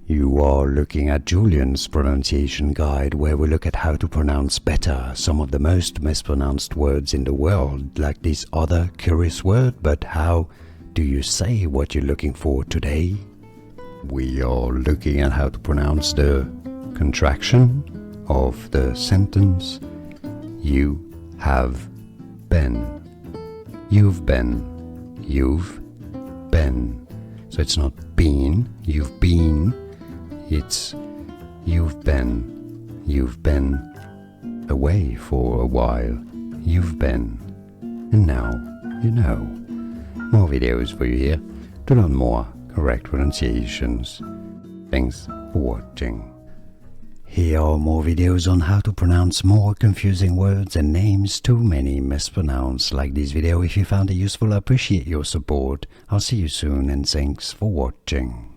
You are looking at Julian's pronunciation guide, where we look at how to pronounce better some of the most mispronounced words in the world, like this other curious word. But how do you say what you're looking for today? We are looking at how to pronounce the contraction of the sentence you have been. You've been. You've been. So it's not been, you've been. It's you've been. You've been away for a while. You've been. And now you know. More videos for you here to learn more correct pronunciations. Thanks for watching. Here are more videos on how to pronounce more confusing words and names too many mispronounced. Like this video if you found it useful. I appreciate your support. I'll see you soon and thanks for watching.